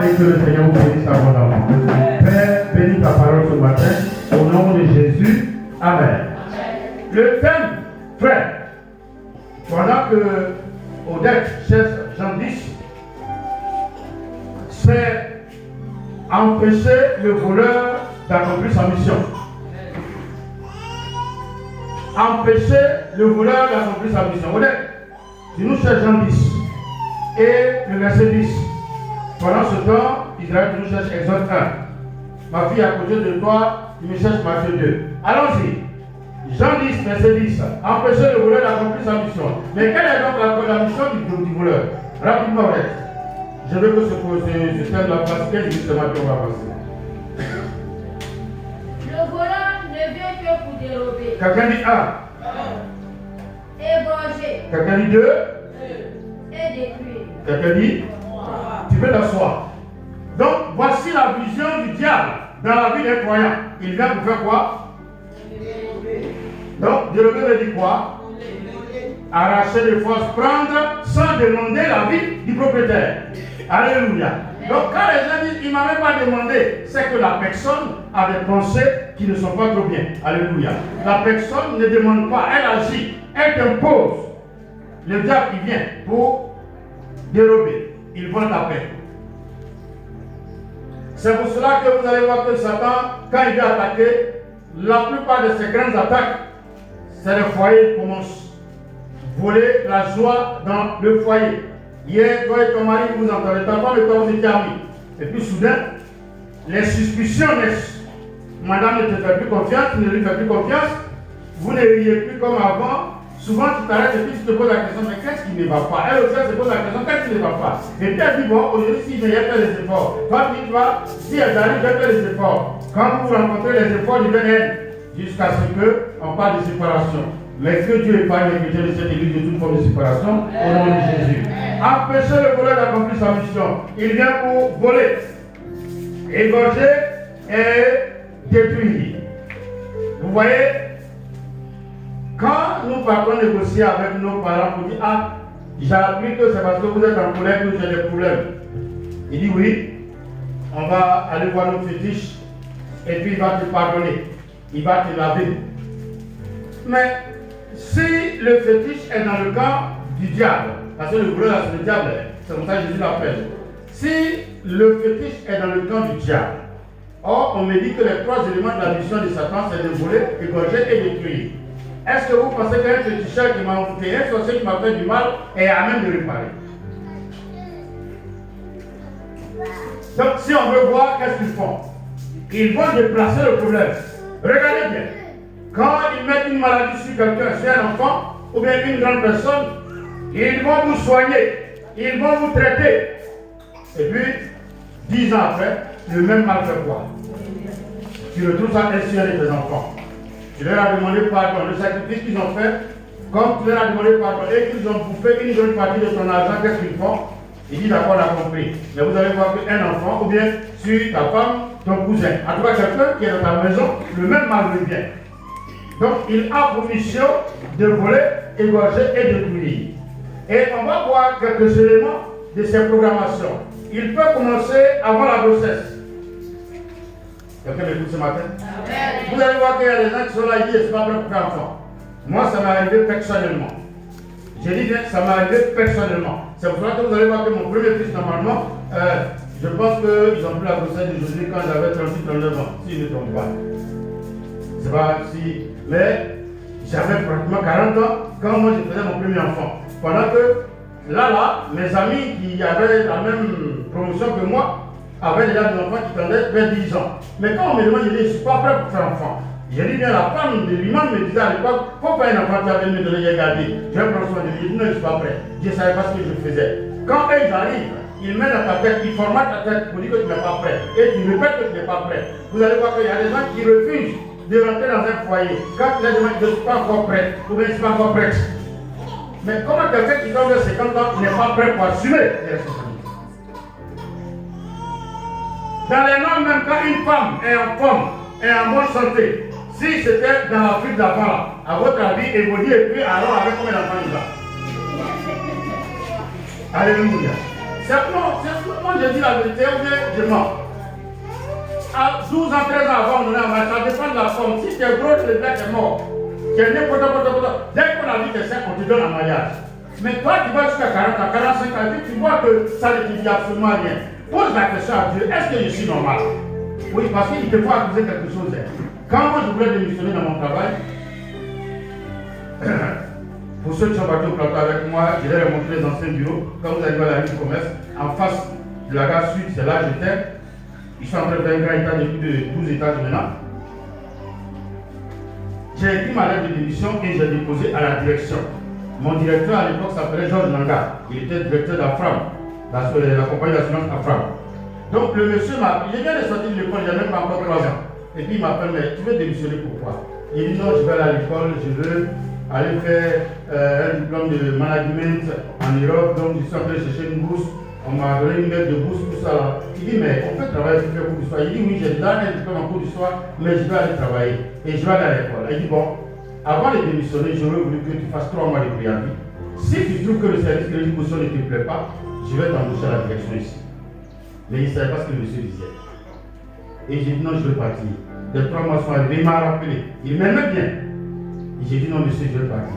et que le Seigneur vous bénisse abondamment. Père, bénis ta parole ce matin, au nom de Jésus. Amen. Le thème, frère, pendant que Odette cherche Jean 10, c'est empêcher le voleur d'accomplir sa mission. Empêcher le voleur d'accomplir sa mission. Odette, tu nous cherches Jean 10 et le verset 10. Pendant ce temps, Israël, tu nous cherches Exode 1. Ma fille, à côté de toi, tu me cherches Matthieu 2. Allons-y. Jean 10, verset 10. Empêcher le voleur d'accomplir sa mission. Mais quelle est donc la mission du voleur? Rapidement, Odette. Je veux que ce thème-là passe 15 minutes seulement qu'on va passer. Le voleur ne vient que pour dérober. Quelqu'un dit 1. Égorger. Quelqu'un dit 2. Et détruire. Quelqu'un dit 3. Tu peux t'asseoir. Donc, voici la vision du diable dans la vie des croyants. Il vient pour faire quoi? Donc, dérober veut dire quoi? Arracher les forces, prendre sans demander l'avis du propriétaire. Alléluia. Donc quand les gens disent, il ne m'a même pas demandé, c'est que la personne a des pensées qui ne sont pas trop bien. Alléluia. La personne ne demande pas, elle agit, elle t'impose. Le diable, il vient pour dérober. Il vole ta paix. C'est pour cela que vous allez voir que Satan, quand il vient attaquer, la plupart de ses grandes attaques, c'est le foyer qui commence. Voler la joie dans le foyer. Hier, toi et ton mari, vous entendez, ta femme et toi, vous étiez amis. Et puis soudain, les suspicions naissent. Madame ne te fait plus confiance, tu ne lui fais plus confiance. Vous ne riez plus comme avant. Souvent, tu t'arrêtes et puis tu te poses la question, mais qu'est-ce qui ne va pas? Elle aussi, elle se pose la question, qu'est-ce qui ne va pas? Et puis elle dit, bon, aujourd'hui, si je vais faire les efforts. Toi, tu vas, si elle arrive, je vais faire les efforts. Quand vous rencontrez les efforts, deviennent jusqu'à ce qu'on parle de séparation. Mais que Dieu épargne les chrétiens de cette église de toute forme de séparation au nom de Jésus. Empêcher le voleur d'accomplir sa mission. Il vient pour voler, égorger et détruire. Vous voyez, quand nous partons négocier avec nos parents pour dire, ah, j'ai appris que c'est parce que vous êtes en colère que j'ai des problèmes. Il dit oui, on va aller voir nos fétiches et puis il va te pardonner. Il va te laver. Mais si le fétiche est dans le camp du diable, parce que le voleur c'est le diable, c'est comme ça que Jésus l'appelle. Si le fétiche est dans le camp du diable, or on me dit que les 3 éléments de la mission de Satan, c'est de voler, égorger et détruire. Est-ce que vous pensez qu'un féticheur qui m'a envoûté, un sorcier qui m'a fait du mal, est à même de réparer? Donc si on veut voir, qu'est-ce qu'ils font? Ils vont déplacer le problème. Regardez bien. Quand ils mettent une maladie sur quelqu'un, sur un enfant, ou bien une grande personne, ils vont vous soigner, ils vont vous traiter. Et puis, 10 ans après, le même mal fait quoi? Tu retrouves ça ainsi avec tes enfants. Tu leur as demandé pardon, le sacrifice qu'ils ont fait, comme tu leur as demandé pardon et qu'ils ont bouffé une grande partie de ton argent, qu'est-ce qu'ils font? Ils disent d'accord, on a compris. Mais vous allez voir qu'un enfant, ou bien sur ta femme, ton cousin, en tout cas quelqu'un qui est dans ta maison, le même mal revient. Donc il a pour mission de voler, égorger et détruire. Et on va voir quelques éléments de ces programmations. Il peut commencer avant la grossesse. Quelqu'un m'écoute ce matin? Amen. Vous allez voir qu'il y a des gens qui sont là et disent, je ne suis pas prêt pour faire enfant. Moi, ça m'est arrivé personnellement. J'ai dit bien, ça m'est arrivé personnellement. C'est pour cela que vous allez voir que mon premier fils, normalement, je pense qu'ils ont pris la grossesse d'aujourd'hui quand j'avais 38-39 ans, si je ne me trompe pas. C'est pas si. Mais j'avais pratiquement 40 ans quand moi je faisais mon premier enfant. Pendant que là, mes amis qui avaient la même promotion que moi avaient déjà des enfants qui tendaient vers 10 ans. Mais quand on me demande, je dis, je ne suis pas prêt pour faire enfant. J'ai dit bien, la femme de l'imam me disait à l'époque, il ne faut pas un enfant qui avait me donner, j'ai gardé. Je vais prendre soin de lui. J'ai dit, non, je ne suis pas prêt. Je ne savais pas ce que je faisais. Quand ils arrivent, ils mettent dans ta tête, ils formatent ta tête pour dire que tu n'es pas prêt. Et tu répètes que tu n'es pas prêt. Vous allez voir qu'il y a des gens qui refusent de rentrer dans un foyer. Quand tu les demandes, je ne suis pas encore prêt, ou bien je ne suis pas encore prêt. Mais comment quelqu'un qui donne 50 ans n'est pas prêt pour assumer les responsabilités? Dans les normes, même quand une femme est en forme, est en bonne santé, si c'était dans l'Afrique d'avant, à votre avis, évoluer et puis alors avec combien d'enfants il va? Alléluia. Moi je dis la vérité, ou bien je mens. À 12 ans, 13 ans avant, on est en mariage, ça dépend de la forme. Si tu es gros, le gars est mort. Tu es né, dès qu'on a dit que c'est, on te donne un mariage. Mais toi, tu vas jusqu'à 40 ans, 45 ans, et tu vois que ça ne te dit absolument rien. Pose la question à Dieu, est-ce que je suis normal? Oui, parce qu'il te faut accuser quelque chose. Quand moi je voulais démissionner dans mon travail, pour ceux qui sont partis au plateau avec moi, je vais leur montrer les anciens bureaux. Quand vous arrivez à la rue du commerce, en face de la gare sud, c'est là que j'étais. Ils sont en train de faire un grand étage de plus de 12 étages maintenant. J'ai écrit ma lettre de démission et j'ai déposé à la direction. Mon directeur à l'époque s'appelait Georges Nanga. Il était directeur d'Afram, la compagnie d'assurance Afram. Donc le monsieur m'a appelé. Je viens de sortir de l'école, il n'y a même pas encore 3 ans. Et puis il m'appelle, mais tu veux démissionner pourquoi? Il dit non, je vais aller à l'école, je veux aller faire un diplôme de management en Europe, donc je suis en train de chercher une bourse. On m'a donné une lettre de bourse, tout ça là. Il dit, mais on peut travailler sur le cours d'histoire. Il dit, oui, j'ai déjà un diplôme en cours d'histoire, mais je vais aller travailler. Et je vais aller à l'école. Il dit, bon, avant de démissionner, j'aurais voulu que tu fasses 3 mois de préavis. Si tu trouves que le service de l'éducation ne te plaît pas, je vais t'embaucher à la direction ici. Mais il ne savait pas ce que le monsieur disait. Et j'ai dit, non, je veux partir. Les 3 mois sont arrivés, il m'a rappelé. Il m'aimait bien. Et j'ai dit, non, monsieur, je veux partir.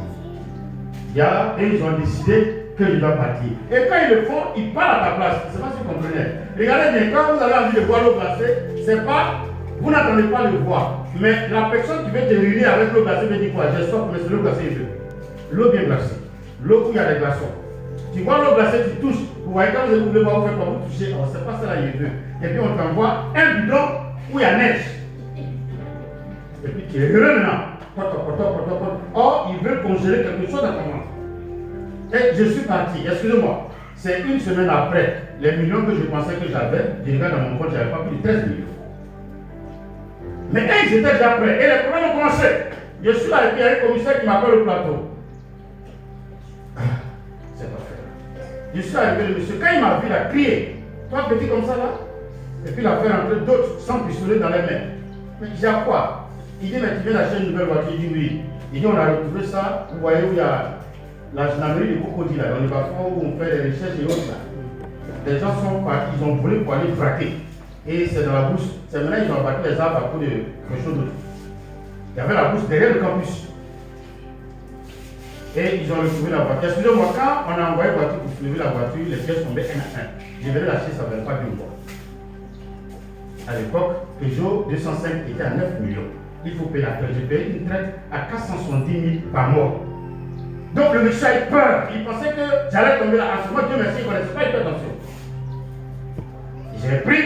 Et ils ont décidé que je dois partir. Et quand ils le font, ils parlent à ta place. Je ne sais pas si vous comprenez. Regardez bien, quand vous avez envie de boire l'eau glacée, c'est pas, vous n'attendez pas de le voir. Mais la personne qui veut te réunir avec l'eau glacée veut dire quoi? J'ai soif, mais c'est l'eau glacée qu'il veut. L'eau bien glacée. L'eau où il y a des glaçons. Tu vois l'eau glacée, tu touches. Vous voyez, quand vous voulez voir, vous faites quoi? Vous touchez. Oh, c'est pas ça là, il veut. Et puis on t'envoie un bidon où il y a neige. Et puis tu es heureux maintenant. Or, ils veulent congeler quelque chose dans ton ventre. Et je suis parti, excusez-moi, c'est une semaine après, les millions que je pensais que j'avais, je regarde dans mon compte, je n'avais pas plus de 13 millions. Mais ils étaient déjà prêts, et les problèmes ont commencé. Je suis là et puis il y a un commissaire qui m'appelle au plateau. C'est pas fait. Je suis arrivé, le monsieur, quand il m'a vu, il a crié. Toi, petit comme ça là. Et puis il a fait rentrer d'autres sans pistolet dans les mains. Mais il dit à quoi? Il dit, mais tu viens d'acheter une nouvelle voiture? Il dit oui. Il dit, on a retrouvé ça, vous voyez où il y a la gendarmerie de Cocody là, dans les bas-fonds où on fait les recherches et autres là. Les gens sont partis, ils ont volé pour aller braquer. Et c'est dans la bourse. C'est maintenant ils ont abattu les arbres à cause de quelque chose d'autre. Il y avait la bourse derrière le campus. Et ils ont retrouvé la voiture. Excusez-moi, quand on a envoyé la voiture pour soulever la voiture, les pièces tombaient 1 à 1. Je venais l'acheter, ça ne valait pas bien quoi. À l'époque, Peugeot 205 était à 9 millions. Il faut payer la traite. J'ai payé une traite à 470 000 par mois. Donc le monsieur a eu peur. Il pensait que j'allais tomber là. En ce moment, Dieu merci, il ne connaissait pas, il fait attention. J'ai pris,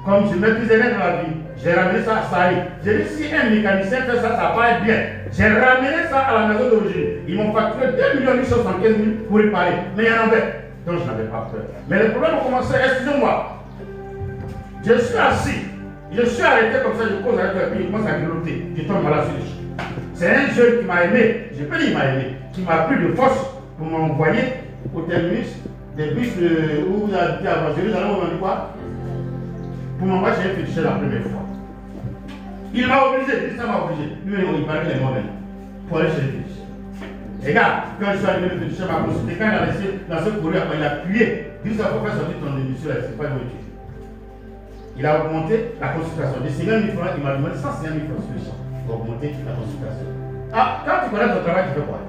comme je maîtrisais rien dans la vie, j'ai ramené ça à Saïd. J'ai dit, si un mécanicien fait ça, ça va être bien. J'ai ramené ça à la maison d'origine. Ils m'ont facturé 2 875 000 pour réparer. Mais il y en avait. Donc je n'avais pas peur. Mais les problèmes ont commencé, excusez-moi. Je suis assis. Je suis arrêté comme ça, je pose avec le pied, il commence à grelotter. Je tombe malade sur les chiens. C'est un jeune qui m'a aimé, je peux dire qu'il m'a aimé, qui m'a pris de force pour m'envoyer au terminus des bus où il a été à Jérusalem, on m'a dit quoi? Pour m'envoyer chez un féticheur la première fois. Il m'a obligé, ça m'a obligé. Lui, il parlait les mots maintenant, pour aller chez le féticheur. Les gars, quand je suis arrivé, le féticheur m'a consulté, quand il a laissé dans ce courrier, il a crié, il dit ça faut faire sortir ton émission là, c'est pas une voiture. Il a augmenté la consultation. De 50 000 francs, il m'a demandé 150 000 francs sur le champ pour augmenter la consultation. Ah, quand tu connais ton travail, tu fais quoi?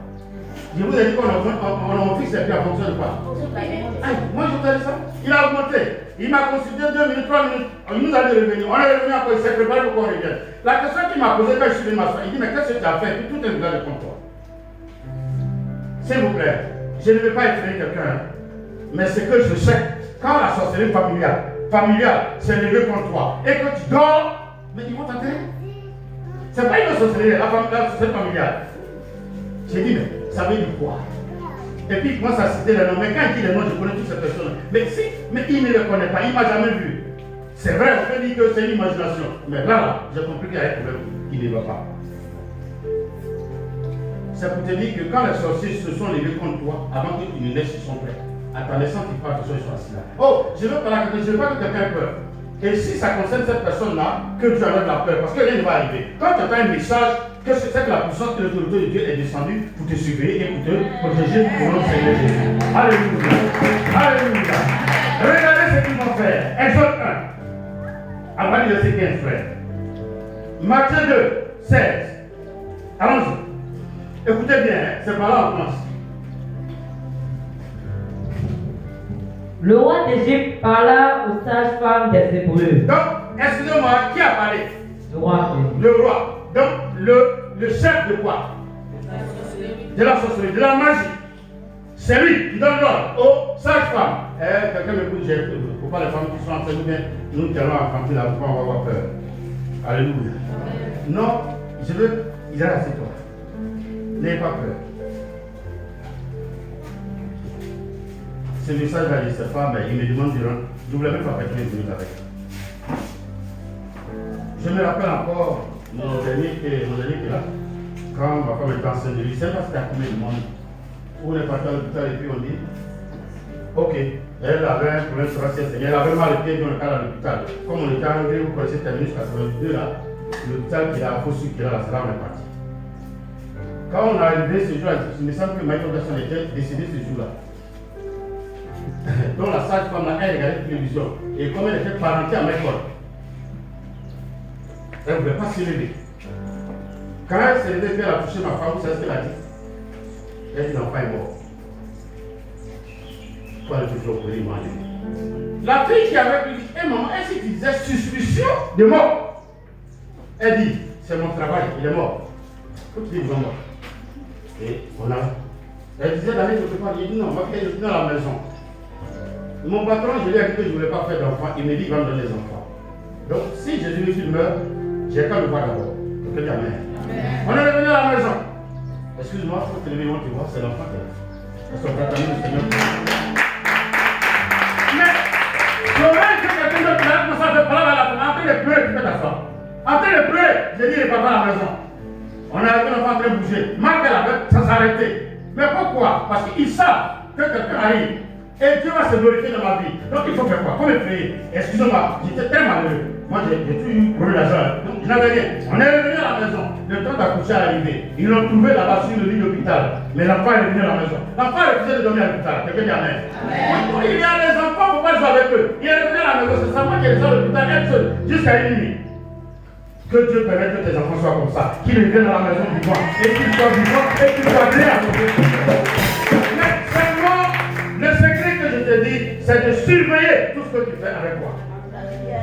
Je vous ai dit qu'on fixe et puis en fonction de quoi? Moi je vous ai dit ça. Il a augmenté. Il m'a consulté 2 minutes, 3 minutes. Il nous a dit revenir. On est revenu encore, il s'est préparé pour qu'on revienne. La question qu'il m'a posée quand je suis venu m'asseoir, il dit mais qu'est-ce que tu as fait? Puis tout est venu contre toi. S'il vous plaît, je ne vais pas effrayer quelqu'un. Mais c'est que je sais, quand la sorcellerie familiale s'est levée contre toi et que tu dors, mais ils vont t'enterrer. C'est pas une sorcellerie, la sorcellerie familiale. J'ai dit, mais ça veut dire quoi? Et puis il commence à citer les noms. Mais quand il dit les noms, je connais toutes ces personnes. Mais il ne les connaît pas, il ne m'a jamais vu. C'est vrai, on peut dire que c'est une imagination. Mais là, j'ai compris qu'il y a un problème qui ne va pas. C'est pour te dire que quand les sorciers se sont levés contre toi, avant que tu ne naisses, ils sont prêts. À ta naissance, ils parlent que ils sont assis là. Oh, je veux parler à quelqu'un, je ne veux pas que quelqu'un ait peur. Et si ça concerne cette personne-là, que tu enlèves la peur, parce que rien ne va arriver. Quand tu as un message, que c'est que la puissance et l'autorité de Dieu est descendue pour te surveiller et pour te protéger pour notre Seigneur Jésus. Alléluia. Alléluia. Regardez ce qu'ils vont faire. Exode 1. Avant de verset 15, frère. Matthieu 2, 16. Allons-y. Écoutez bien, hein, c'est par là on commence. Le roi d'Égypte parla aux sages-femmes des Hébreux. Donc, excusez-moi, qui a parlé? Le roi. Le roi. Donc, le chef de quoi? De la sorcellerie, de la magie. C'est lui qui donne l'ordre aux sages-femmes. Quelqu'un m'écoute, il ne faut pas les femmes qui sont entre nous, bien, nous qui allons affronter la foi, on va avoir peur. Alléluia. Non, je veux, Isaac, c'est toi. N'ayez pas peur. Ce message va dire cette femme, il me demande durant, je ne voulais même pas faire 15 minutes avec. Je me rappelle encore mon dernier qui est là, quand ma femme était enceinte de lui, c'est parce qu'il y a combien de monde. On est parti à l'hôpital et puis on dit, ok, elle avait un problème sur la sieste, elle avait mal au pied dans le cas à l'hôpital. Comme on était arrivé, vous connaissez terminé jusqu'à 82 là, l'hôpital qui a faussé, qui est là, c'est là on est parti. Quand on est arrivé ce jour-là, il me semble que Michael Jackson était décédé ce jour-là. Donc la sage-femme là, elle regardait la télévision. Et comme elle était parentée à Michael, elle ne voulait pas se lever. Quand elle s'est levée, elle a touché ma femme, vous savez ce qu'elle a dit? Elle dit l'enfant est mort. Toi, elle toujours au moi. La fille qui avait dit, hé maman, est-ce que tu disais suspicion de mort? Elle dit, c'est mon travail, il est mort. Faut que tu dises, ils sont morts. Et on a. Elle disait d'aller quelque part, il dit non, ma fille est dans la maison. Mon patron, je lui ai dit que je ne voulais pas faire d'enfants, il me dit qu'il va me donner des enfants. Donc si Jésus meurt, j'ai qu'à le voir d'abord. Donc il dit amen. On est revenu à la maison. Excuse-moi, il faut te lever, on te voit, c'est l'enfant qui est là. Parce qu'on t'a donné le Seigneur. Mais, le moment que quelqu'un d'autre là commence à faire parler à la femme, en train de pleurer, tu peux t'asseoir. En train de pleurer, j'ai dit le papa à la maison. On a vu l'enfant en train de bouger. Malgré la fête, ça s'est arrêté. Mais pourquoi? Parce qu'ils savent que quelqu'un arrive. Et Dieu va se glorifier dans ma vie. Donc il faut faire quoi? Comment prier? Excusez-moi, j'étais très malheureux. Moi j'ai toujours eu pour l'argent. Donc je n'avais rien. On est revenu à la maison. Le temps d'accoucher est arrivé. Ils l'ont trouvé là-bas sur le lit d'hôpital. Mais l'enfant est revenu à la maison. L'enfant a refusé de dormir à l'hôpital. Quelqu'un dit amen. Il y a des enfants, il ne faut pas jouer avec eux. Il est revenu à la maison. C'est sa maman qui est à l'hôpital elle seule jusqu'à une nuit. Que Dieu permette que tes enfants soient comme ça. Qu'ils reviennent à la maison vivants. Et qu'ils soient vivants. Et qu'ils soient bien à côté. Mais seulement, le secret que je te dis, c'est de surveiller tout ce que tu fais avec quoi?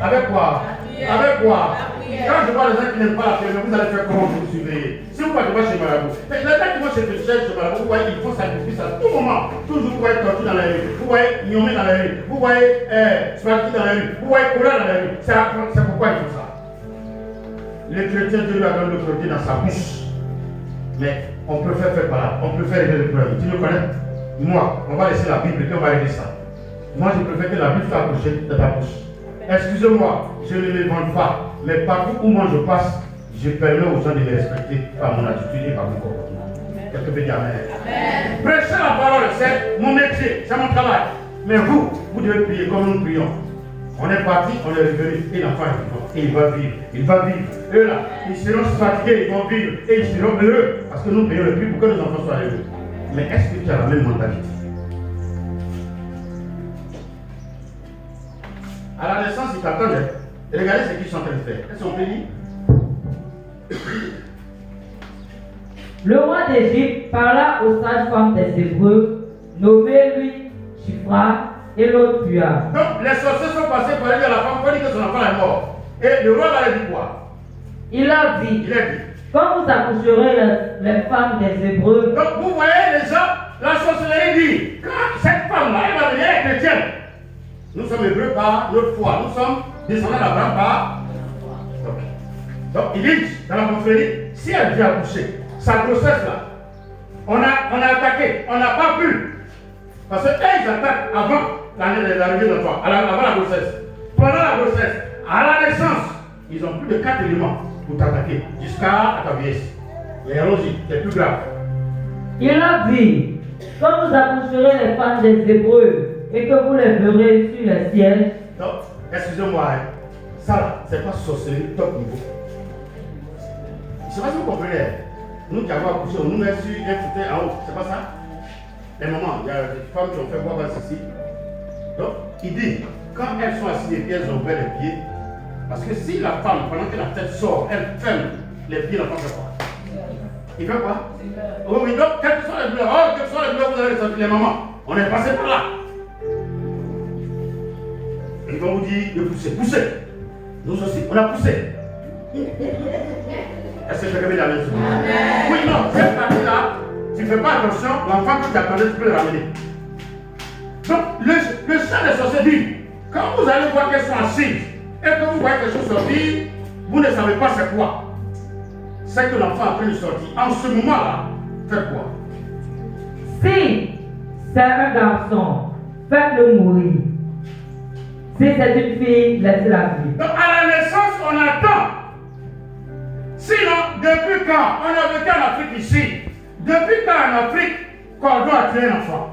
Avec quoi? Avec quoi? Quand je vois les gens qui n'aiment pas la prière, vous allez faire comment vous surveiller? Si vous partez pas chez Marabout, les gens qui vont chez Marabout, vous voyez, ils font sacrifice à tout moment. Toujours vous voyez tortue dans la rue, vous voyez Niomé dans la rue, vous voyez Spaghetti dans la rue, vous voyez Koura dans la rue. C'est pourquoi ils font ça. Les chrétiens, Dieu lui a donné l'autorité dans sa bouche. Mais on peut faire par là, on peut faire des problèmes. Tu me connais? Moi, on va laisser la Bible et on va régler ça. Moi, je préfère que la Bible soit accrochée dans ta bouche. Excusez-moi, je ne les vends pas, mais partout où moi je passe, je permets aux gens de me respecter par mon attitude et par mon comportement. Quelqu'un peut dire amen. Prêcher la parole, c'est mon métier, c'est mon travail. Mais vous devez prier comme nous prions. On est parti, on est revenu, et l'enfant est vivant, et il va vivre, il va vivre. Eux là, ils seront fatigués, ils vont vivre, et ils seront heureux, parce que nous payons le prix pour que nos enfants soient heureux. Mais est-ce que tu as la même mentalité? À la naissance, ils t'attendaient. Regardez ce qu'ils sont en train de faire. Est-ce qu'on peut dire? Le roi d'Égypte parla aux sages-femmes des Hébreux, nommés lui Shifra et l'autre Pua. Donc les sorciers sont passés pour aller dire à la femme pour dire que son enfant est mort. Et le roi leur a dit quoi? Il a dit, quand vous accoucherez les femmes des Hébreux. Donc vous voyez les gens, la sorcellerie dit, quand cette femme-là, elle va venir, elle est chrétienne. Nous sommes hébreux par notre foi. Nous sommes descendants d'Abraham par. Donc il dit dans la confrérie, si elle vient accoucher, sa grossesse là, on a attaqué, on n'a pas pu. Parce qu'ils attaquent avant l'arrivée de l'enfant, avant la grossesse. Pendant la grossesse, à la naissance, ils ont plus de 4 éléments pour t'attaquer jusqu'à ta vieillesse. Et allons-y, c'est plus grave. Il a dit, quand vous accoucherez les femmes des Hébreux et que vous les verrez sur les sièges. Donc, excusez-moi, ça c'est pas sorcellerie top niveau. sais pas si vous comprenez. Nous qui avons accouché, on nous met sur un fauteuil en haut. C'est pas ça? Les mamans, il y a des femmes qui ont fait voir ici. Donc, il dit, quand elles sont assises les pieds, elles ont ouvert les pieds. Parce que si la femme, pendant que la tête sort, elle ferme les pieds, l'enfant fait quoi? Il fait quoi? Oui, oui, donc, quelles que soient les douleurs, quelles que soient les douleurs, vous avez ressenti les mamans. On est passé par là. Ils vont vous dire de pousser. Pousser. Nous aussi, on a poussé. Est-ce que je réveille la maison? Oui, non, cette partie-là, tu ne fais pas attention, l'enfant que tu attendais, tu peux le ramener. Donc, le chant des sorciers dit, quand vous allez voir qu'elles sont assises, et que vous voyez quelque chose sortir, vous ne savez pas c'est quoi. C'est que l'enfant a pris de sortir. En ce moment-là, faites quoi? Si c'est un garçon, faites-le mourir. Si c'est une fille, laissez-la vivre. Donc à la naissance, on attend. Sinon, depuis quand on a vécu en Afrique ici, depuis quand en Afrique qu'on doit tuer un enfant?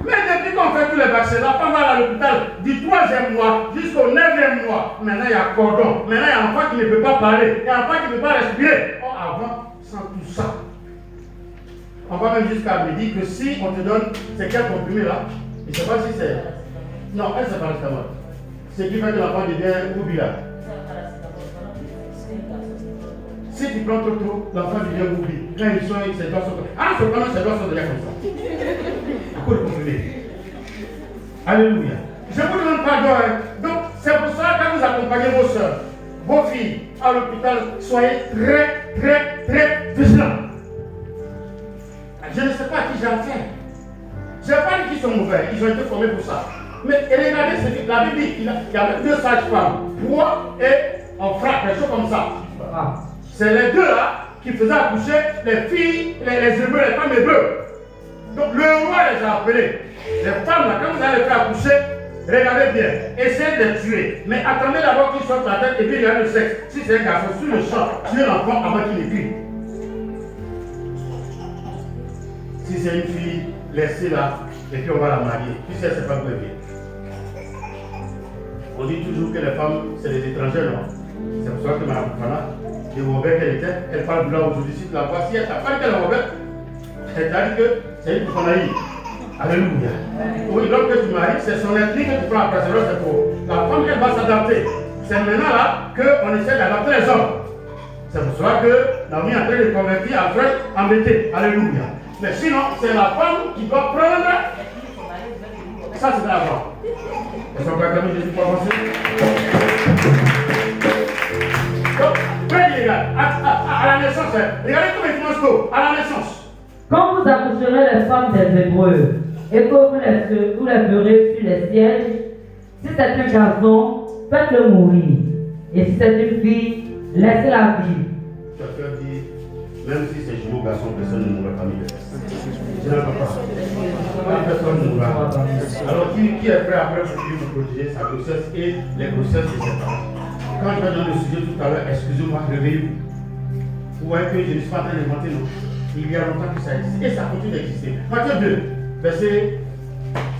Mais depuis qu'on fait tous les vaccins, la femme va à l'hôpital du 3e mois jusqu'au 9e mois. Maintenant, il y a cordon. Maintenant, il y a un enfant qui ne peut pas parler. Il y a un enfant qui ne peut pas respirer. Oh, avant, sans tout ça. On va même jusqu'à me dire que si on te donne ces quelques comprimés là, je ne sais pas si c'est. Non, elle c'est paracétamol. Ce qui fait que l'enfant devient oublia. Si tu prends trop, l'enfant devient oubli. Quand il sort, ses doigts sont. Ah, cependant, ses doigts sont déjà comme ça. À cause de comprimé. Alléluia. Je vous demande pardon. Donc, c'est pour ça que quand vous accompagnez vos soeurs, vos filles à l'hôpital, soyez très, très, très vigilants. Je ne sais pas à qui j'ai affaire. Je ne sais pas qui sont mauvais, ils ont été formés pour ça. Mais regardez ce que la Bible dit, il y avait 2 sages-femmes, Bois et en frappe, des choses comme ça. C'est les deux là qui faisaient accoucher les filles, les hébreux, les femmes hébreux. Donc le roi les a appelés. Les femmes là, quand vous allez les faire accoucher, regardez bien, essayez de les tuer. Mais attendez d'abord qu'ils sortent la tête et puis regardez le sexe. Si c'est un garçon, sur le champ, tuez l'enfant avant qu'il ne crie. Si c'est une fille, laissez-la et puis on va la marier. Puis si elle ne sait pas quoi bien. On dit toujours que les femmes, c'est des étrangers, non? C'est pour ça que Mme Fana, de Robert qu'elle était, elle parle de là aujourd'hui. Si tu la vois, si elle t'a pas dit qu'elle est Robert, elle t'a dit que c'est une Fanaï. Alléluia. Oui, l'homme que tu maries, c'est son ethnie que tu prends après, c'est pour. La femme, elle va s'adapter. C'est maintenant là qu'on essaie d'adapter les hommes. C'est pour cela que Naomi est en train de convertir après embêté. Alléluia. Mais sinon, c'est la femme qui doit prendre. Ça, c'est l'avant. Est-ce qu'on peut acclamer Jésus pour avancer? Donc, prenez les gars, à la naissance, regardez comment il commence tôt, à la naissance. Quand vous accoucherez les femmes des Hébreux et que vous les verrez sur les sièges, si c'est un garçon, faites-le mourir. Et si c'est une fille, laissez-la vivre. Quelqu'un dit, même si c'est jumeau garçon, personne ne mourra parmi les fesses. Je n'en peux pas. Personne ne mourra. Alors, qui est prêt après pour lui protéger sa grossesse et les grossesses de ses parents? Quand je vais dans le sujet tout à l'heure, excusez-moi, réveillez-vous. Vous voyez que je ne suis pas en train d'inventer, non? Il y a longtemps que ça existe et ça continue d'exister. Matthieu 2, verset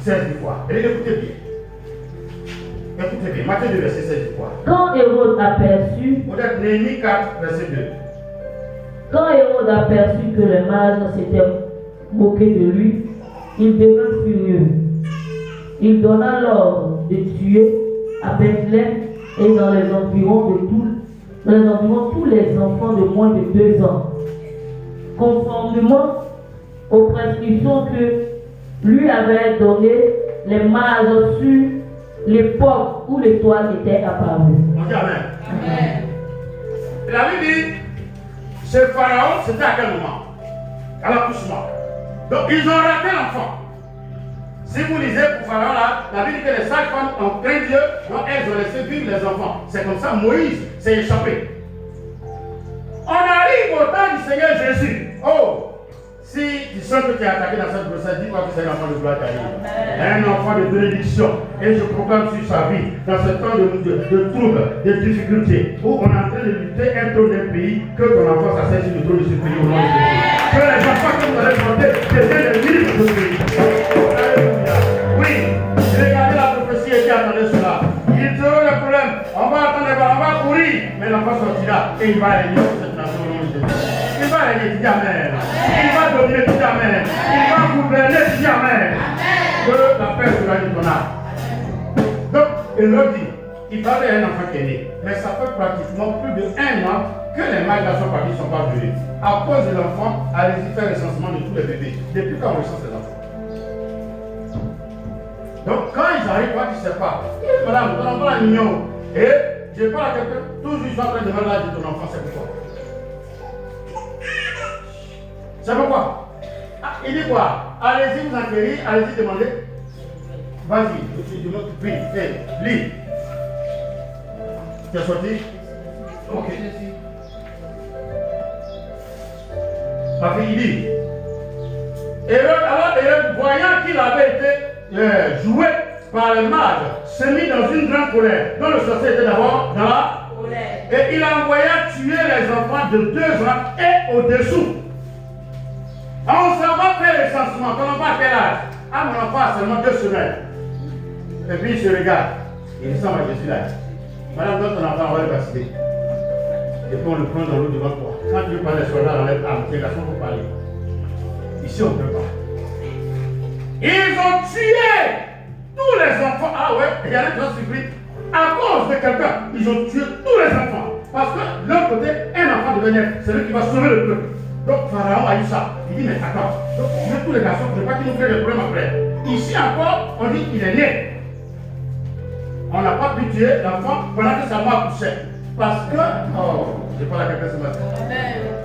16 du fois. Et écoutez bien. Écoutez bien, Matthieu 2, verset 16 du fois. Quand Hérode aperçut, Vous êtes Néhémie 4, verset 2. Quand Hérode aperçut que les mages s'étaient moqués de lui, il devint furieux. Il donna l'ordre de tuer à Bethléem et dans les environs tous les enfants de moins de 2 ans, conformément aux prescriptions que lui avaient données les mages sur l'époque où l'étoile était apparue. On dit Amen. Amen. La Bible dit, ce pharaon, c'était à quel moment? À l'accouchement. Donc ils ont raté l'enfant. Si vous lisez pour Pharaon là, la Bible dit que les sages-femmes ont craint Dieu, donc elles ont laissé vivre les enfants. C'est comme ça Moïse s'est échappé. On arrive au temps du Seigneur Jésus. Oh, si tu sens que tu es attaqué dans cette grossesse, dis-moi que c'est un enfant de gloire qui arrive. Un enfant de bénédiction. Et je proclame sur sa vie, dans ce temps de troubles, de difficultés, où on est en train de lutter un trône d'un pays, que ton enfant s'asseye sur le trône de ce pays au nom de Jésus. Que les enfants que vous allez porter deviennent les ministres de ce pays. Alléluia. Oui, regardez la prophétie qui attendait cela. Il te le problème. On va attendre, on va courir, mais l'enfant sortira et il va aller sur cette nation au nom de Jésus. régner, dis Amen. Il va dominer, dis Amen. Il va gouverner, dis Amen. Que la paix sera dans ton âme. Donc, Hérode dit, il parlait à un enfant qui est né, mais ça fait pratiquement plus de 1 an que les mages dans son parti ne sont pas venus. À cause de l'enfant, allez-y faire le recensement de tous les bébés. Depuis quand on recense les enfants? Donc quand ils arrivent, toi tu ne sais pas. Madame, ton enfant est mignon. Et je parle à quelqu'un, toujours ils sont en train de demander l'âge de ton enfant, c'est pourquoi? C'est pourquoi? Ah, il dit quoi? Allez-y vous enquérir, allez-y demander. Vas-y, je m'occupe, prie, lis. Tu es sorti? Ok. Parce qu'il dit, Hérode, voyant qu'il avait été joué par les mages, s'est mis dans une grande colère, dont le sorcier était d'abord dans la colère. Et il envoya tuer les enfants de 2 ans et au-dessous. On s'en va faire le recensement. Ton enfant à quel âge? Ah, mon enfant a seulement 2 semaines. Et puis il se regarde. Il ressemble à Jésus là. Madame, donne ton enfant, on va le vacciner. Et puis on le prend dans l'eau devant toi. Quand tu veux parler, les soldats enlèvent l'arme. Tes garçons pour parler. Ici, on ne peut pas. Ils ont tué tous les enfants. Ah ouais, il y en a qui ont surpris. À cause de quelqu'un, ils ont tué tous les enfants. Parce que de l'autre côté, un enfant devait naître. C'est lui qui va sauver le peuple. Donc Pharaon a eu ça. Il dit, mais attends, donc tuer tous les garçons, il ne faut pas qu'ils nous créent des problèmes après. Ici encore, on dit qu'il est né. On n'a pas pu tuer l'enfant pendant que sa mère couchait. Parce que, je parle à quelqu'un ce matin.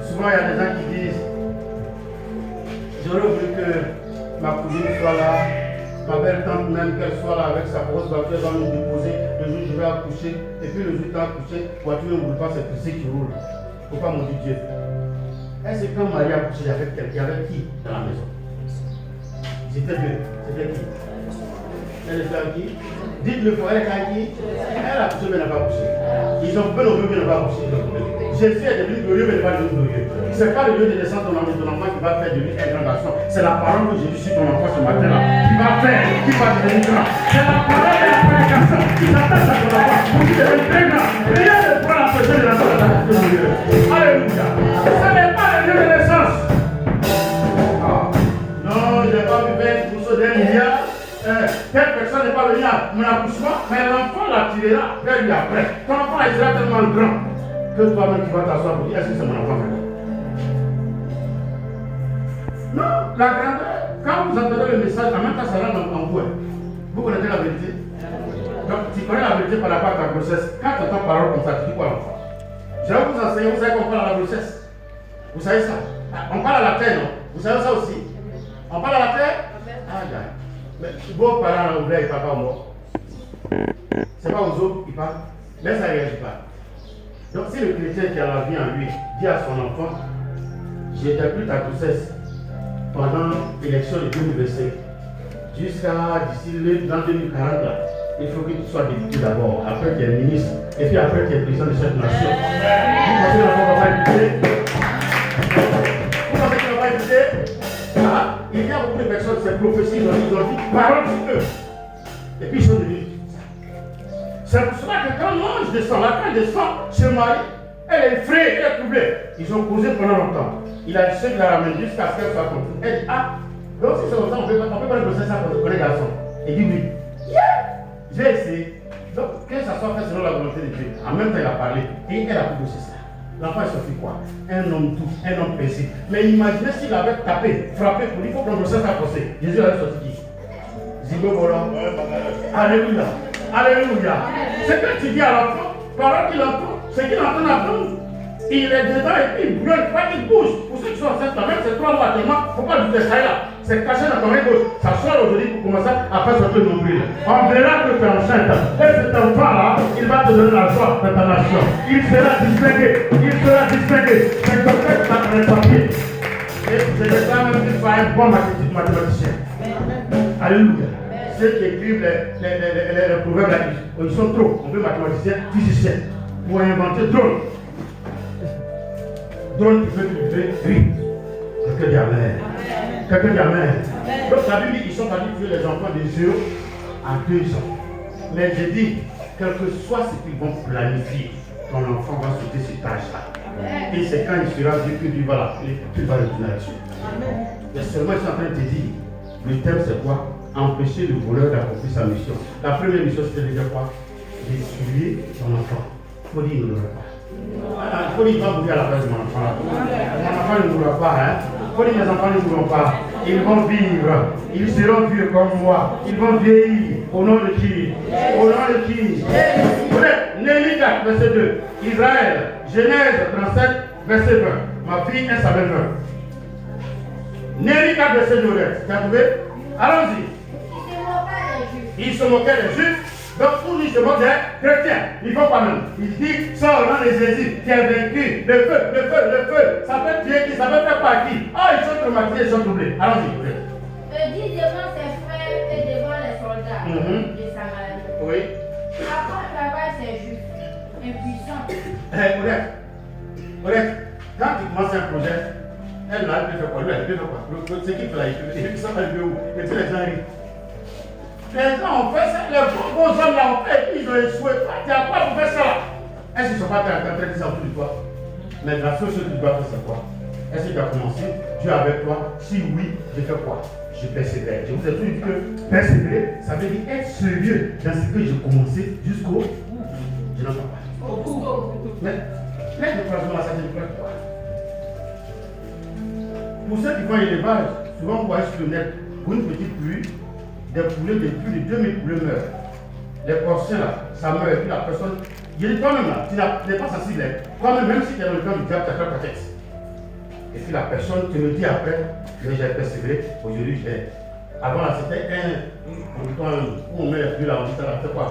Souvent, il y a des gens qui disent, j'aurais voulu que ma cousine soit là, ma belle-tante même, qu'elle soit là avec sa grosse voiture, elle va nous déposer, le jour où je vais accoucher, et puis le jour où tu as accouché, la voiture ne roule pas, c'est Christ qui roule. Il ne faut pas maudire Dieu. Est-ce que quand Marie a accouché, il y avait quelqu'un, avec qui dans la maison? Ils étaient 2. C'était qui? Elle était avec qui? Dites-le pour elle, elle a qui? Elle a accouché, mais elle n'a pas accouché. Ils ont fait le bébé, mais elle n'a pas accouché. Jésus est devenu glorieux, mais il n'est pas devenu glorieux. Ce n'est pas le lieu de naissance de ton enfant qui va faire de lui un grand garçon. C'est la parole que Jésus sur ton enfant ce matin-là. Qui va faire, qui va devenir grand. C'est la parole de la prédication qui s'attache à ton enfant pour qu'il devienne très grand. Rien ne pourra l'empêcher de naître dans la vie de Dieu. Alléluia. Ce n'est pas le lieu de naissance. Non, je n'ai pas vu 20 pour ce dernier. Telle personne n'est pas venue à mon accouchement, mais l'enfant l'attirera vers lui après. Ton enfant il sera tellement grand que toi-même tu vas t'asseoir pour dire est-ce que c'est mon enfant? Non, la grandeur, quand vous entendez le message, en même temps ça rentre en vous. Vous connaissez la vérité? Donc tu connais la vérité par rapport à ta grossesse. Quand tu entends parole comme ça, tu dis quoi l'enfant? Je vais vous enseigner, vous savez qu'on parle à la grossesse. Vous savez ça? On parle à la terre, non? Vous savez ça aussi? On parle à la terre? Ah, yeah. Mais vos parents là, ils ne parlent pas mort. C'est pas aux autres qui parlent, mais ça ne réagit pas. Donc si le chrétien qui a la vie en lui dit à son enfant, j'interprète ta grossesse pendant l'élection de 2025, jusqu'à d'ici l'an 2040 là, il faut que tu sois député d'abord, après tu es ministre, et puis après tu es président de cette nation. Vous pensez que l'enfant va pas écouter? Vous pensez qu'il va pas écouter? Il y a beaucoup de personnes, ces prophéties, ils ont dit parole sur eux. Et puis ils sont devenus. C'est pour cela que quand l'ange descend, la femme descend chez Marie, elle est effrayée, elle est troublée. Ils ont causé pendant longtemps. Il a essayé de la ramener jusqu'à ce qu'elle soit comprise. Elle dit, donc si c'est comme ça, on peut pas négocier ça pour les garçons. Il dit oui. J'ai essayé. Donc que ça soit fait selon la volonté de Dieu. En même temps, il a parlé et elle a négocié ça. L'enfant est sorti quoi? Un homme doux, un homme précis. Mais imaginez s'il avait tapé, frappé pour lui, il faut prendre ça à procès. Jésus avait sorti qui? Zibo Bola. Alléluia. Alléluia. Ce que tu dis à l'enfant, parole qu'il entend, c'est qu'il entend apprendre. Il est dedans et puis il brûle, il bouge. Pour ceux qui sont enceintes, c'est 3 mois tellement, il ne faut pas le faire là. C'est caché dans ton main gauche. Ça sort aujourd'hui pour commencer à faire sortir le nombril. On verra que tu es enceinte. Et cet enfant-là, il va te donner la joie de ta nation. Il sera distingué. Il sera distingué. C'est comme ça que tu as un papier. Et je déclare même qu'il faut un bon mathématicien. Alléluia. Ceux qui écrivent les proverbes là, ils sont trop. On veut mathématicien, physicien. Pour inventer drone. Drone qui peut tuer, oui. Quelqu'un dit Amen. Quelqu'un dit Amen. Donc la Bible dit qu'ils sont allés tuer les enfants de 0 à 2 ans. Mais j'ai dit, quel que soit ce qu'ils vont planifier, ton enfant va sauter cet âge-là. Et c'est quand il sera vu que tu vas l'appeler, tu vas retourner là-dessus. Mais seulement ils sont en train de te dire, le thème c'est quoi? Empêcher le voleur d'accomplir sa mission. La première mission c'était déjà quoi? D'essuyer ton enfant. Il faut dire il ne l'aura pas. Il faut dire qu'il va mourir à la place de mon enfant. Mon enfant ne mourra pas. Il faut dire mes enfants ne mourront pas. Ils vont vivre. Ils seront vieux comme moi. Ils vont vieillir. Au nom de qui? Au nom de qui? Néhémie 4, verset 2. Israël, Genèse 37, verset 20. Ma fille, elle savait 20. Néhémie 4, verset 2. Tu as trouvé? Allons-y. Ils se moquaient des Juifs. Donc, pour lui, se moquent des chrétiens. Il faut pas même. Il dit, sors dans les Jésus, qui est vaincu. Le feu, le feu, le feu. Ça peut tuer qui? Ça peut faire pas qui? Ah, ils sont traumatisés, ils sont troublés. Allons-y. Dit devant ses frères et devant les soldats de Samarie. Oui. À quoi travaillent ces Juifs impuissants? Honnête, quand tu commences un projet, elle n'a pas fait quoi? Lui, elle fait quoi? C'est qui fait là? Il s'en va où? Et puis les gens rient. Les gens ont fait ça, les bons hommes là ont fait, ils ont échoué. Tu as quoi pour faire ça? Est-ce qu'ils ne sont pas en train de dire ça autour de toi? Mais la seule chose que tu dois faire, c'est quoi? Est-ce que tu as commencé? Dieu avec toi? Si oui, je fais quoi? Je persévère. Je vous ai toujours dit que persévérer, ça veut dire être sérieux dans ce que j'ai commencé jusqu'au. Je n'entends pas. Mais le croisement, ça ne plaît pas. Pour ceux qui font l'élevage, souvent vous voyez sur le net, pour une petite pluie, des poulets de plus de 2000 poulets meurent. Les portions là, ça meurt et puis la personne. Je dis toi-même là, tu n'es pas sensible. Toi-même, même si tu es dans le camp du diable, tu as fait ta tête. Et puis la personne te le dit après, j'ai persévéré, aujourd'hui j'ai. Avant là, c'était où on met les pluies là, on dit ça là, c'est quoi?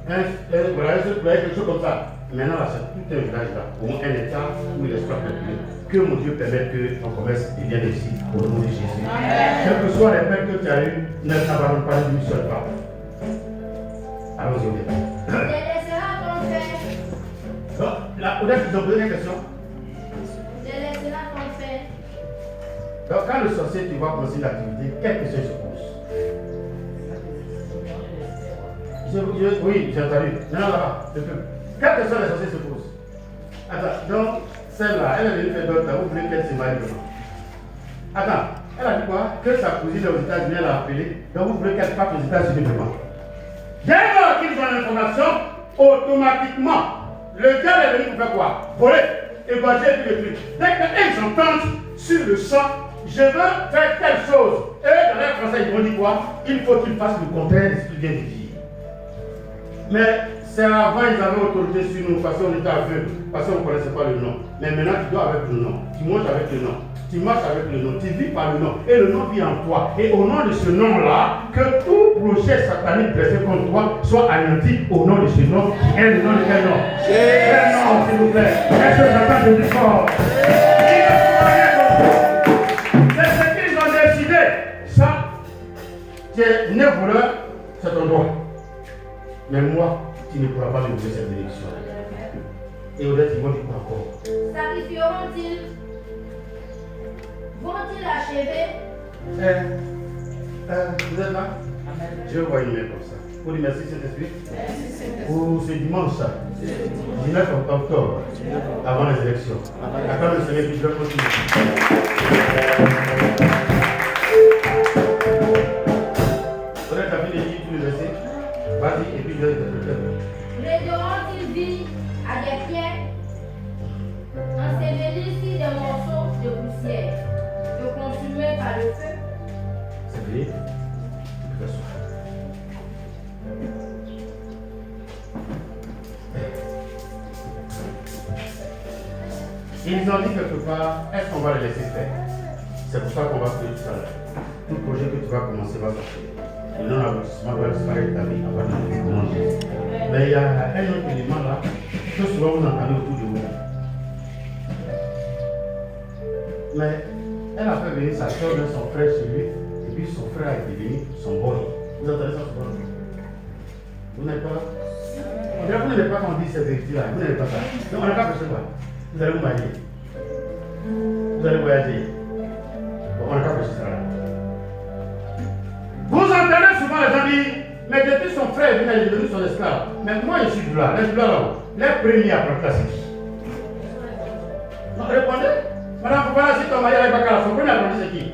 Voilà, quelque chose comme ça. Maintenant là, c'est tout un village là, ou un état où il exploite les pluies. Que mon Dieu permette que ton commerce devienne réussi au nom de Jésus. Quels que soient les peines que tu as eues, ne t'abandonne pas d'une seule part. Allons-y au départ. Donc, là, peut-être qu'ils ont posé une question. Donc, quand le sorcier, tu vas commencer une activité, quelle question se pose? Oui, j'ai entendu. Non, là-bas, je peux. Quelle question les sorciers se posent? Attends, donc, celle-là, elle est venue faire d'autres, vous voulez qu'elle se marie devant. Attends, elle a dit quoi? Que sa cousine aux États-Unis, elle a appelé, donc vous voulez qu'elle parte aux États-Unis devant. Dès lors qu'ils ont l'information, automatiquement, le diable est venu pour faire quoi? Voler, égorger et puis le truc. Dès qu'ils entendent sur le sang, je veux faire telle chose. Et dans l'air français, ils vont dire quoi? Il faut qu'ils fassent le contraire de ce qu'il vient de dire. Mais c'est avant, ils avaient autorité sur nous parce qu'on était aveugles, parce qu'on ne connaissait pas le nom. Mais maintenant, tu dois avec le nom, tu manges avec le nom, tu marches avec le nom, tu vis par le nom, et le nom vit en toi. Et au nom de ce nom-là, que tout projet satanique dressé contre toi soit anéanti au nom de ce nom. Qui est le nom de quel nom? Quel nom, s'il vous plaît? Est-ce que j'entends de plus fort? C'est ce qu'ils ont décidé. Ça, tu es né voleur, c'est ton droit. Mais moi, tu ne pourras pas me donner cette bénédiction. Et Odette, ils vont dire quoi encore? Sacrifieront-ils? Vont-ils achever? Vous êtes là? Je vois une main comme ça. Vous dites merci Saint-Esprit. Ou c'est dimanche ça? 19 octobre, avant les élections. D'accord, le Seigneur, puis je vais continuer. Odette, t'as fini de dire tous les versets? Vas-y, et puis je vais te Réderont-ils vie à des pierres? Ensevelissent-ils des morceaux de poussière et consumés par le feu? C'est vrai. Ils ont dit quelque part, est-ce qu'on va les laisser faire? C'est pour ça qu'on va faire tout ça là. Tout projet que tu vas commencer va sortir. Le non-aboutissement va disparaître de ta vie avant de commencer. Mais il y a un autre élément là que souvent vous entendez autour de vous. Mais elle a fait venir sa soeur de son frère chez lui, et puis son frère a été venu, son boy. Vous entendez ça souvent? Vous n'êtes pas là? On dirait que vous n'êtes pas quand on dit cette vérité-là. Vous n'êtes pas ça. Donc on n'a pas fait quoi? Vous allez vous marier. Vous allez voyager. Bon, on n'a pas fait ça là. Vous entendez souvent les gens dire, mais depuis son frère est devenu son esclave. Mais moi je suis là, les là-haut. Les premiers à prendre la série. Répondez. Madame, vous voilà si ton mari avec Bakala, son premier apprenti c'est qui?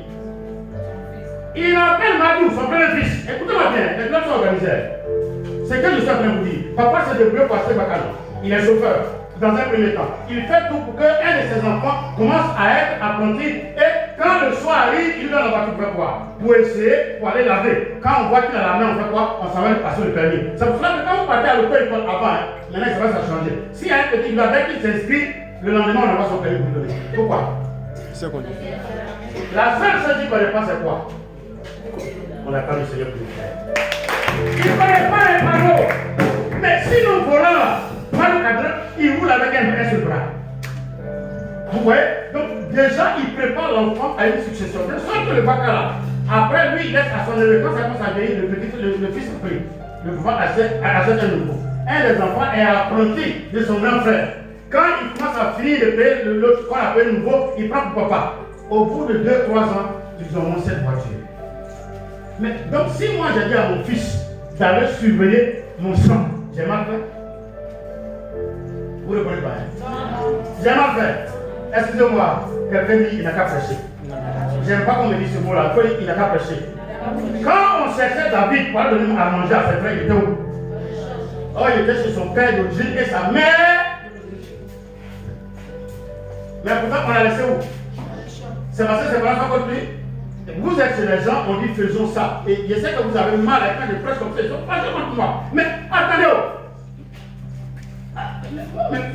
Il appelle Madou, son premier fils. Écoutez-moi bien, les clubs sont organisés. C'est que je suis en train de vous dire. Papa s'est débrouillé pour acheter Bakala. Il est chauffeur, dans un premier temps. Il fait tout pour qu'un de ses enfants commence à être apprenti. Et quand le soir arrive, il donne la voiture pour faire quoi? Pour essayer, pour aller laver. Quand on voit qu'il a la main, on fait quoi? On s'en va lui passer le permis. C'est pour cela que quand vous partez à l'auto-école avant, maintenant ça va changer. S'il y a un petit gars, dès qu'il s'inscrit, le lendemain on envoie son permis pour lui donner. Pourquoi? C'est qu'on dit. La seule chose qu'il ne connaît pas, c'est quoi? On n'a pas le Seigneur pour nous faire. Il ne connaît pas les panneaux. Mais si nous volons là, le cadre, il roule avec un seul bras. Vous voyez? Donc déjà, il prépare l'enfant à une succession. De sorte que le bacala, après lui, il laisse à son élève, quand ça commence à vieillir, le fils prie. Le pouvoir achète un nouveau. Un des enfants est apprenti de son grand frère. Quand il commence à finir de payer l'autre, qu'on appelle nouveau, il prend pour papa. Au bout de 2-3 ans, ils auront cette voiture. Mais donc, si moi j'ai dit à mon fils d'aller surveiller mon sang, j'ai mal fait? Vous ne comprenez pas? Hein? J'ai mal fait. Excusez-moi, quelqu'un dit qu'il n'a qu'à prêcher. J'aime pas qu'on me dise ce mot-là, il n'a qu'à prêcher. Quand on cherchait David pour aller donner à manger à ses frères, il était où? Oh, il était chez son père d'origine et sa mère. Mais pourtant, on l'a laissé où? C'est parce que c'est pas contre lui. Vous êtes chez les gens, on dit faisons ça. Et je sais que vous avez mal à quand je prêche comme ça, ils sont pas contre moi. Mais attendez,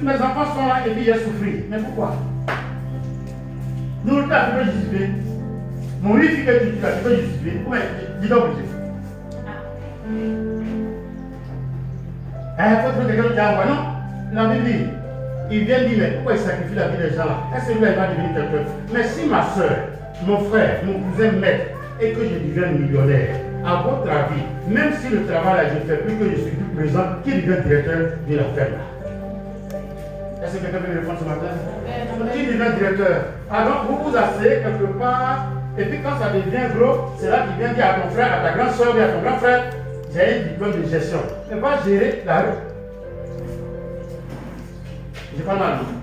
mes enfants sont là et puis j'ai souffert. Mais pourquoi? Nous, tu peux justifier. Mon fils que tu peux justifier. Oui, dis donc, il faut trouver quelqu'un qui a envoyé. Non, la Bible dit, il vient dire, mais pourquoi il sacrifie la vie des gens là? Est-ce que lui, il va devenir quelqu'un? Mais si ma soeur, mon frère, mon cousin m'aide et que je deviens millionnaire, à votre avis, même si le travail là, je fais plus que je suis plus présent, qui devient directeur de la ferme là? Est-ce que quelqu'un peut me répondre ce matin? Qui devient directeur? Alors vous vous asseyez quelque part, et puis quand ça devient gros, c'est là qu'il vient dire à ton frère, à ta grande soeur et à ton grand frère, j'ai un diplôme de gestion. Ne pas gérer la rue. J'ai pas mal dit.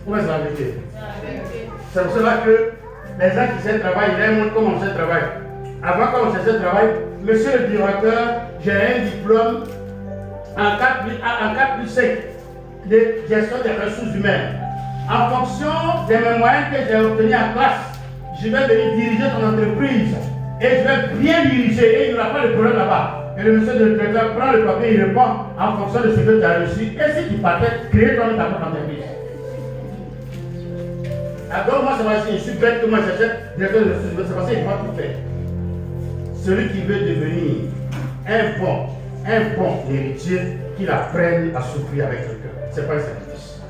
Où est-ce la vérité? C'est pour cela que les gens qui cherchent travail, ils aiment comment on cherche travail. Avant, quand on cherchait travail, monsieur le directeur, j'ai un diplôme en 4+5 de gestion des ressources humaines. En fonction de mes moyens que j'ai obtenus en classe, je vais venir diriger ton entreprise et je vais bien diriger et il n'y aura pas de problème là-bas. Et le monsieur le directeur prend le papier et il répond en fonction de ce que tu as reçu. Et si tu partais, créer toi-même ta propre entreprise. Alors moi, c'est parce que je suis bête que moi j'achète directeur de ressources humaines, c'est parce qu'il ne va pas tout faire. Celui qui veut devenir un bon héritier, qu'il apprenne à souffrir avec quelqu'un. Ce n'est pas un sacrifice.